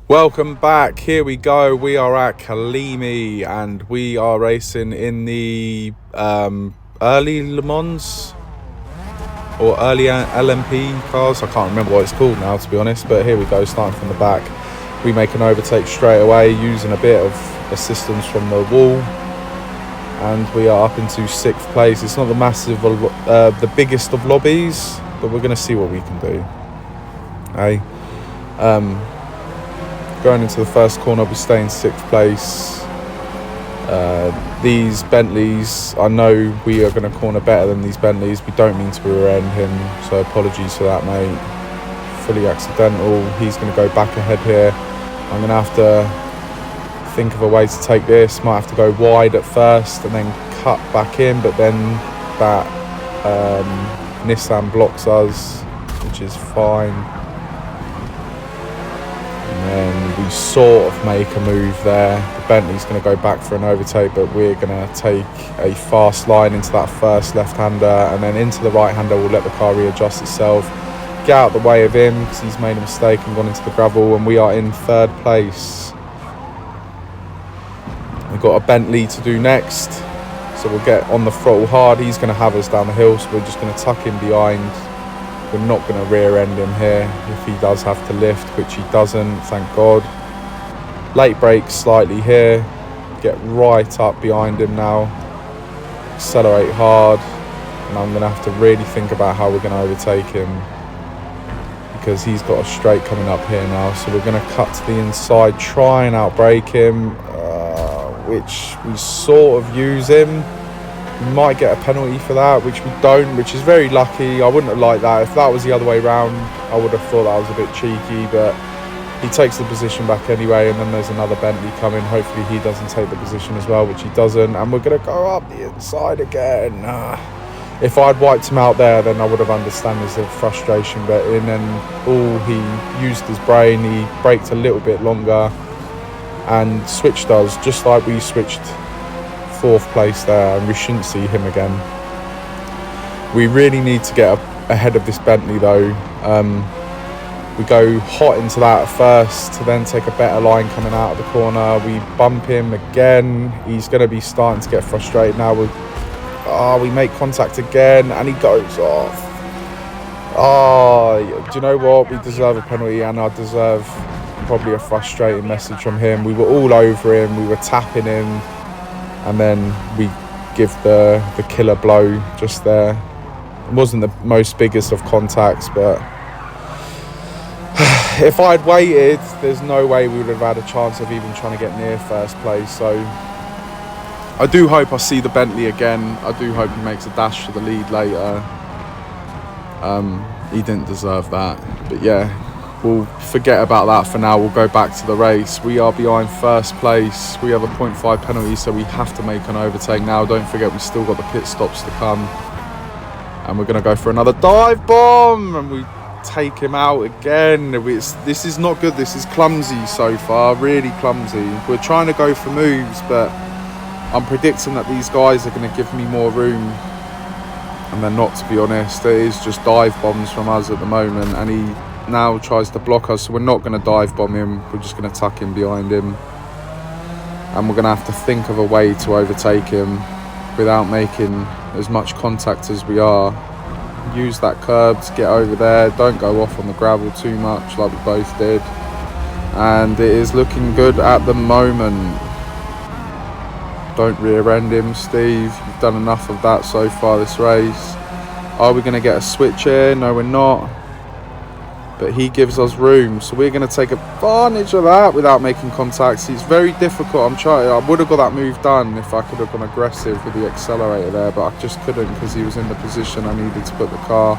Welcome back. Here we go. We are at Kalimi and we are racing in the early Le Mans or early LMP cars. I can't remember what it's called now, to be honest, but here we go, starting from the back. We make an overtake straight away using a bit of assistance from the wall, and we are up into 6th place. It's not the biggest of lobbies, but we're going to see what we can do. Hey, going into the first corner, we stay in 6th place. These Bentleys, I know we are going to corner better than these Bentleys. We don't mean to rear end him, so apologies for that, mate. Fully accidental. He's going to go back ahead here. I'm going to have to think of a way to take this. Might have to go wide at first and then cut back in, but then that Nissan blocks us, which is fine. And then we sort of make a move there. The Bentley's going to go back for an overtake, but we're going to take a fast line into that first left-hander, and then into the right-hander. We'll let the car readjust itself. Get out the way of him because he's made a mistake and gone into the gravel, and we are in 3rd place. We've got a Bentley to do next, so we'll get on the throttle hard. He's going to have us down the hill, so we're just going to tuck him behind. We're not going to rear end him here if he does have to lift, which he doesn't, thank God. Late brake slightly here. Get right up behind him now. Accelerate hard. And I'm going to have to really think about how we're going to overtake him, because he's got a straight coming up here now. So we're going to cut to the inside, try and outbrake him, which we sort of use him. We might get a penalty for that, which we don't, which is very lucky. I wouldn't have liked that. If that was the other way round, I would have thought that was a bit cheeky, but he takes the position back anyway, and then there's another Bentley coming. Hopefully he doesn't take the position as well, which he doesn't, and we're going to go up the inside again. If I'd wiped him out there, then I would have understood his frustration, but in and all, he used his brain. He braked a little bit longer and switched us, just like we switched 4th place there, and we shouldn't see him again. We really need to get ahead of this Bentley though. We go hot into that at first to then take a better line coming out of the corner. We bump him again. He's going to be starting to get frustrated now. We make contact again and he goes off. Do you know what? We deserve a penalty, and I deserve probably a frustrating message from him. We were all over him. We were tapping him. And then we give the killer blow just there. It wasn't the most biggest of contacts, but if I'd waited, there's no way we would have had a chance of even trying to get near 1st place. So I do hope I see the Bentley again. I do hope he makes a dash for the lead later. He didn't deserve that. But yeah, we'll forget about that for now. We'll go back to the race. We are behind 1st place. We have a 0.5 penalty, so we have to make an overtake now. Don't forget, we still got the pit stops to come. And we're going to go for another dive bomb. And we take him out again. This is not good. This is clumsy so far. Really clumsy. We're trying to go for moves, but I'm predicting that these guys are going to give me more room. And they're not, to be honest. It is just dive bombs from us at the moment. And he now tries to block us, so we're not going to dive bomb him. We're just going to tuck him behind him, and we're going to have to think of a way to overtake him without making as much contact as we are. Use that curb to get over there. Don't go off on the gravel too much like we both did, and it is looking good at the moment. Don't rear end him, Steve. You've done enough of that so far this race. Are we going to get a switch here? No, we're not. But he gives us room, so we're going to take advantage of that without making contacts. It's very difficult. I would have got that move done if I could have gone aggressive with the accelerator there, but I just couldn't because he was in the position I needed to put the car.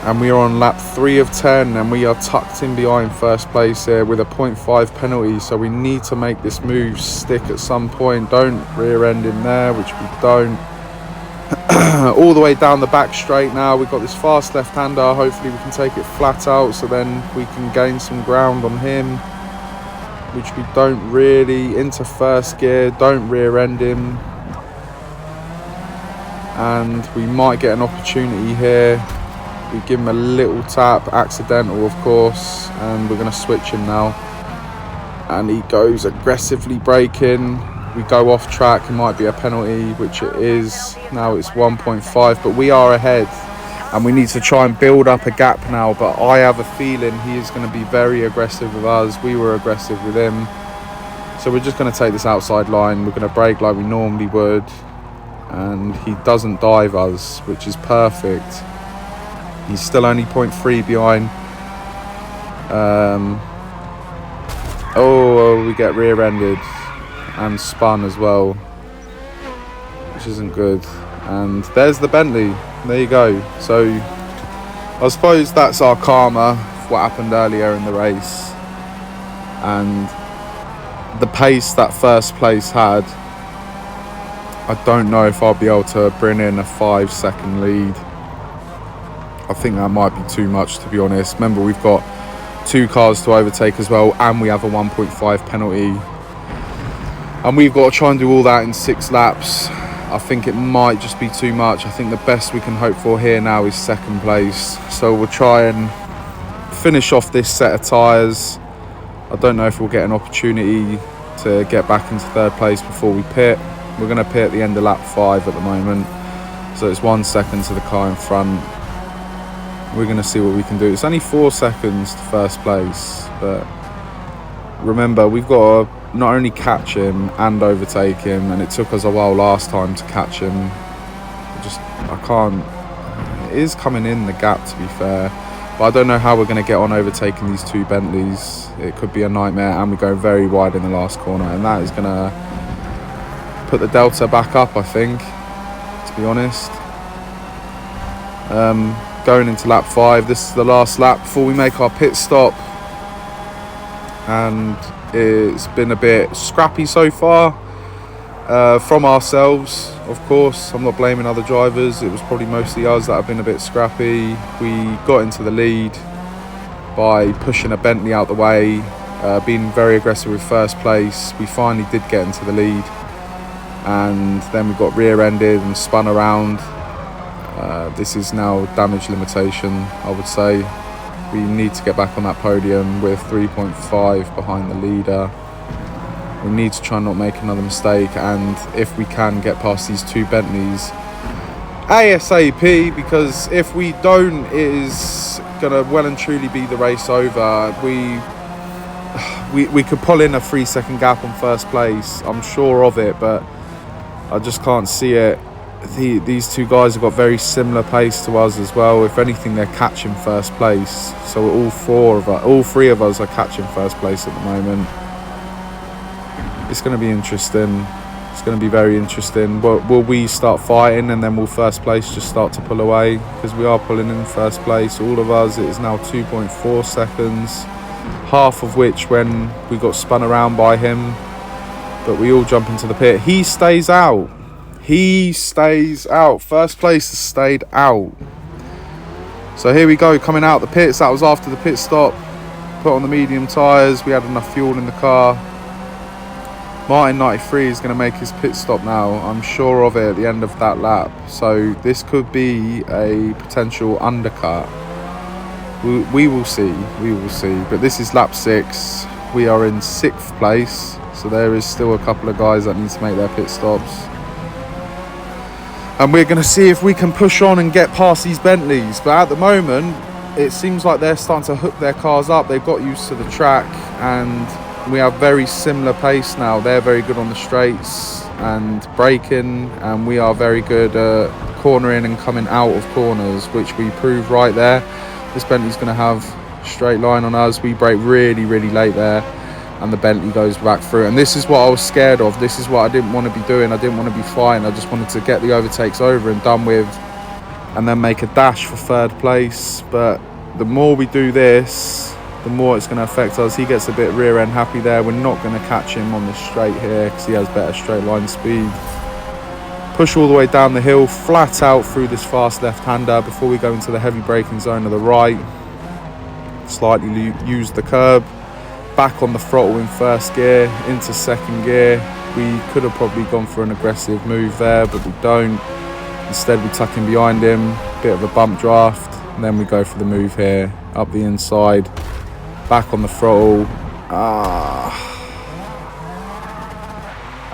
And we are on lap 3 of 10, and we are tucked in behind 1st place here with a 0.5 penalty, so we need to make this move stick at some point. Don't rear end him there, which we don't. All the way down the back straight now. We've got this fast left-hander. Hopefully we can take it flat out, so then we can gain some ground on him, which we don't really. Into 1st gear. Don't rear end him. And we might get an opportunity here. We give him a little tap, accidental of course, and we're going to switch him now. And he goes aggressively braking. We go off track, it might be a penalty, which it is. Now it's 1.5, but we are ahead. And we need to try and build up a gap now, but I have a feeling he is going to be very aggressive with us. We were aggressive with him. So we're just going to take this outside line. We're going to brake like we normally would. And he doesn't dive us, which is perfect. He's still only 0.3 behind. Oh, we get rear-ended and spun as well, which isn't good. And there's the Bentley. There you go. So I suppose that's our karma for what happened earlier in the race. And the pace that first place had, I don't know if I'll be able to bring in a 5-second lead. I think that might be too much, to be honest. Remember, we've got 2 cars to overtake as well, and we have a 1.5 penalty. And we've got to try and do all that in 6 laps. I think it might just be too much. I think the best we can hope for here now is 2nd place. So we'll try and finish off this set of tyres. I don't know if we'll get an opportunity to get back into 3rd place before we pit. We're going to pit at the end of lap 5 at the moment. So it's 1 second to the car in front. We're going to see what we can do. It's only 4 seconds to 1st place. But remember, we've got to not only catch him and overtake him, and it took us a while last time to catch him. I can't. It is coming in the gap, to be fair, but I don't know how we're going to get on overtaking these 2 Bentleys. It could be a nightmare, and we go very wide in the last corner, and that is going to put the delta back up, I think, to be honest. Going into lap 5, this is the last lap before we make our pit stop, and it's been a bit scrappy so far from ourselves, of course. I'm not blaming other drivers. It was probably mostly us that have been a bit scrappy. We got into the lead by pushing a Bentley out the way, being very aggressive with 1st place. We finally did get into the lead, and then we got rear-ended and spun around. This is now damage limitation, I would say. We need to get back on that podium. We're 3.5 behind the leader. We need to try and not make another mistake, and if we can get past these 2 Bentleys ASAP, because if we don't, it is going to well and truly be the race over. We could pull in a 3-second gap on 1st place, I'm sure of it, but I just can't see it. These 2 guys have got very similar pace to us as well. If anything, they're catching 1st place. So all 3 of us are catching 1st place at the moment. It's going to be interesting. It's going to be very interesting. Will we start fighting, and then will 1st place just start to pull away? Because we are pulling in 1st place, all of us. It is now 2.4 seconds, half of which when we got spun around by him. But we all jump into the pit. He stays out. He stays out. 1st place has stayed out. So here we go, coming out the pits. That was after the pit stop. Put on the medium tyres. We had enough fuel in the car. Martin 93 is going to make his pit stop now. I'm sure of it at the end of that lap. So this could be a potential undercut. We will see. We will see. But this is lap 6. We are in 6th place. So there is still a couple of guys that need to make their pit stops. And we're going to see if we can push on and get past these Bentleys. But at the moment, it seems like they're starting to hook their cars up. They've got used to the track, and we have very similar pace now. They're very good on the straights and braking, and we are very good at cornering and coming out of corners, which we proved right there. This Bentley's going to have a straight line on us. We brake really, really late there, and the Bentley goes back through. And this is what I was scared of. This is what I didn't want to be doing. I didn't want to be flying. I just wanted to get the overtakes over and done with, and then make a dash for 3rd place. But the more we do this, the more it's going to affect us. He gets a bit rear end happy there. We're not going to catch him on this straight here because he has better straight line speed. Push all the way down the hill, flat out through this fast left-hander before we go into the heavy braking zone of the right. Slightly use the curb. Back on the throttle in 1st gear, into 2nd gear. We could have probably gone for an aggressive move there, but we don't. Instead, we tuck in behind him, bit of a bump draft, And then we go for the move here, up the inside, back on the throttle.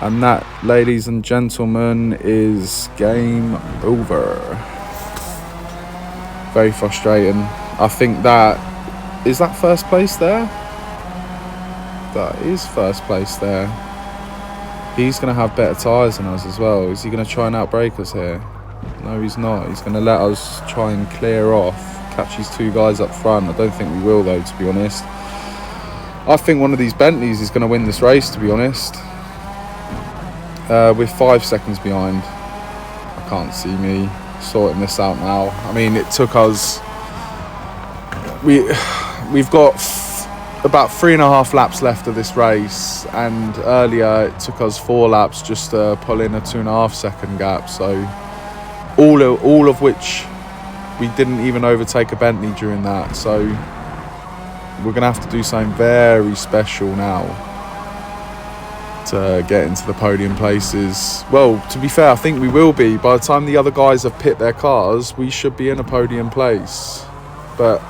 And that, ladies and gentlemen, is game over. Very frustrating. I think is that first place there? That is first place there. He's going to have better tyres than us as well. Is he going to try and outbrake us here? No, he's not. He's going to let us try and clear off, catch these two guys up front. I don't think we will, though, to be honest. I think one of these Bentleys is going to win this race, to be honest. We're 5 seconds behind. I can't see me sorting this out now. I mean, it took us... We've got about 3.5 laps left of this race, and earlier it took us 4 laps just to pull in a 2.5 second gap. So all of which we didn't even overtake a Bentley during that. So we're going to have to do something very special now to get into the podium places. Well, to be fair, I think we will be. By the time the other guys have pit their cars, we should be in a podium place. But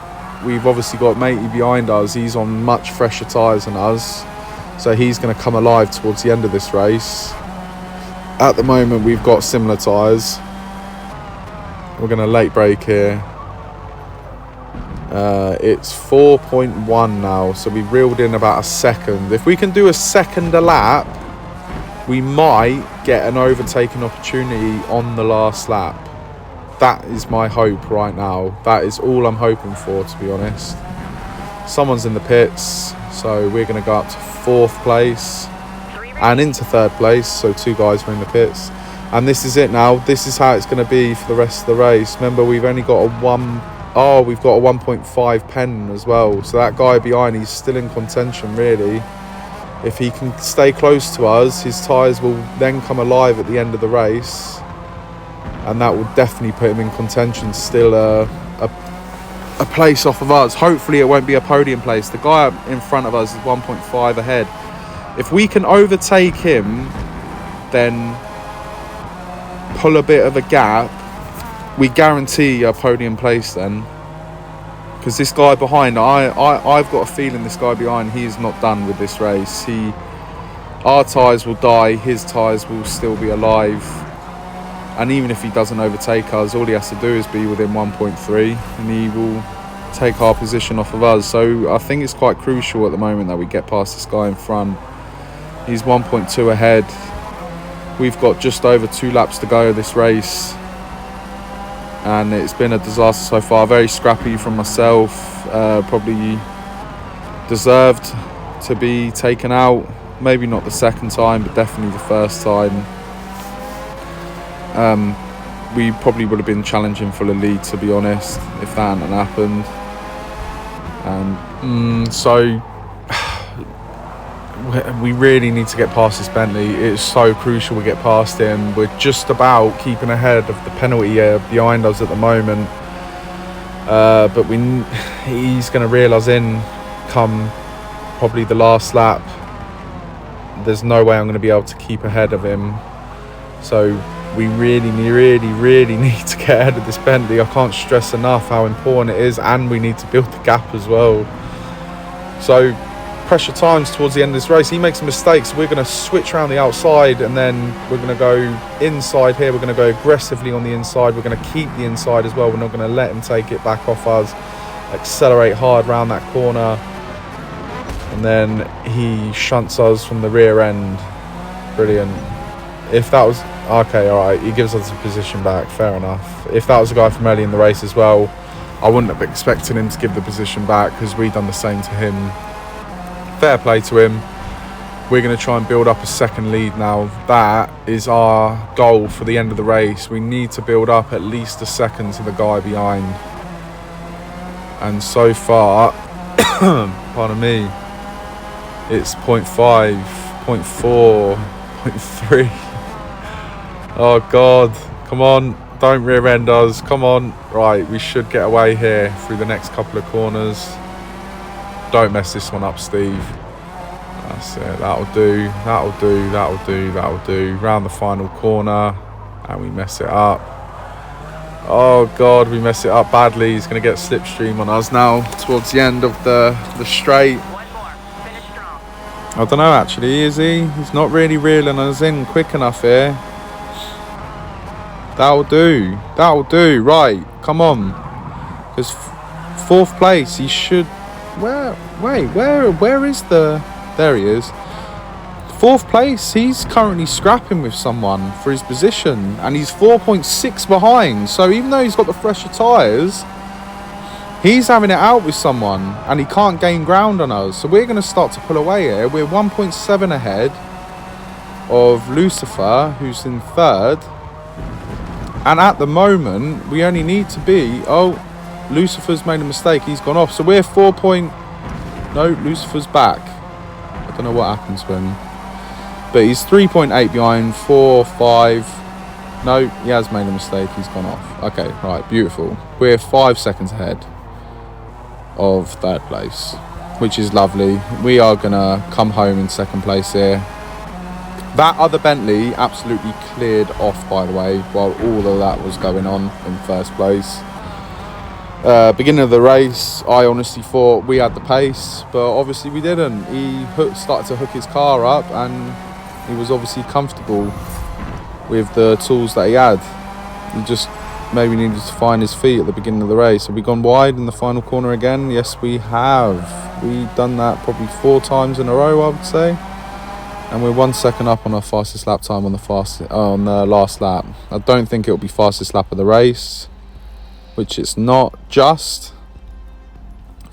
we've obviously got Matey behind us. He's on much fresher tyres than us, so he's going to come alive towards the end of this race. At the moment, we've got similar tyres. We're going to late brake here. It's 4.1 now, so we've reeled in about a second. If we can do a second a lap, we might get an overtaking opportunity on the last lap. That is my hope right now. That is all I'm hoping for, to be honest. Someone's in the pits, so we're going to go up to 4th place and into 3rd place, so 2 guys are in the pits. And this is it now. This is how it's going to be for the rest of the race. Remember, we've only got a 1.5 pen as well, so that guy behind, he's still in contention really. If he can stay close to us, his tyres will then come alive at the end of the race, and that will definitely put him in contention, still a place off of us. Hopefully it won't be a podium place. The guy in front of us is 1.5 ahead. If we can overtake him, then pull a bit of a gap, we guarantee a podium place then. Because this guy behind, I've got a feeling this guy behind, he is not done with this race. Our tyres will die, his tyres will still be alive. And even if he doesn't overtake us, all he has to do is be within 1.3 and he will take our position off of us. So I think it's quite crucial at the moment that we get past this guy in front. He's 1.2 ahead. We've got just over 2 laps to go this race. And it's been a disaster so far. Very scrappy from myself. Probably deserved to be taken out. Maybe not the second time, but definitely the first time. We probably would have been challenging for the lead, to be honest, if that hadn't happened. And so we really need to get past this Bentley. It's so crucial we get past him. We're just about keeping ahead of the penalty behind us at the moment. But he's going to reel us in come probably the last lap. There's no way I'm going to be able to keep ahead of him. So we really need to get ahead of this Bentley. I can't stress enough how important it is, and we need to build the gap as well. So pressure times towards the end of this race. He makes a mistake, so we're going to switch around the outside, and then we're going to go inside here. We're going to go aggressively on the inside. We're going to keep the inside as well. We're not going to let him take it back off us. Accelerate hard round that corner, and then he shunts us from the rear end. Brilliant. If that was okay, all right, he gives us the position back, fair enough. If that was a guy from early in the race as well, I wouldn't have expected him to give the position back, because we've done the same to him. Fair play to him. We're going to try and build up a second lead now. That is our goal for the end of the race. We need to build up at least a second to the guy behind. And so far, pardon me, it's 0.5, 0.4, 0.3. Oh God, come on, don't rear end us, come on. Right, we should get away here through the next couple of corners. Don't mess this one up, Steve. That's it, that'll do. Round the final corner, and we mess it up. Oh God, we mess it up badly. He's going to get slipstream on us now towards the end of the straight. I don't know actually, is he? He's not really reeling us in quick enough here. That'll do. That'll do. Right, come on. Because 4th place, he should... Where is the... There he is. 4th place, he's currently scrapping with someone for his position. And he's 4.6 behind. So even though he's got the fresher tyres, he's having it out with someone. And he can't gain ground on us. So we're going to start to pull away here. We're 1.7 ahead of Lucifer, who's in 3rd. And at the moment, we only need to be... Oh, Lucifer's made a mistake. He's gone off. So we're 4 point... No, Lucifer's back. I don't know what happens to him. But he's 3.8 behind. 4, 5... No, he has made a mistake. He's gone off. Okay, right. Beautiful. We're 5 seconds ahead of 3rd place, which is lovely. We are going to come home in 2nd place here. That other Bentley absolutely cleared off, by the way, while all of that was going on in 1st place. Beginning of the race, I honestly thought we had the pace, but obviously we didn't. He started to hook his car up, and he was obviously comfortable with the tools that he had. He just maybe needed to find his feet at the beginning of the race. Have we gone wide in the final corner again? Yes, we have. We've done that probably 4 times in a row, I would say. And we're 1 second up on our fastest lap time on the last lap. I don't think it'll be fastest lap of the race, which it's not just.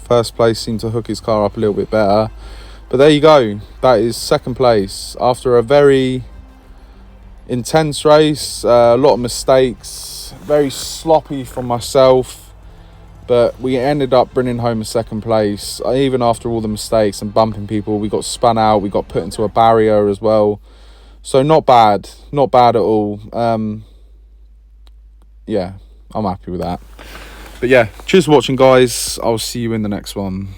1st place seemed to hook his car up a little bit better. But there you go. That is 2nd place. After a very intense race, a lot of mistakes, very sloppy from myself. But we ended up bringing home a 2nd place. Even after all the mistakes and bumping people, we got spun out. We got put into a barrier as well. So not bad. Not bad at all. Yeah, I'm happy with that. But yeah, cheers for watching, guys. I'll see you in the next one.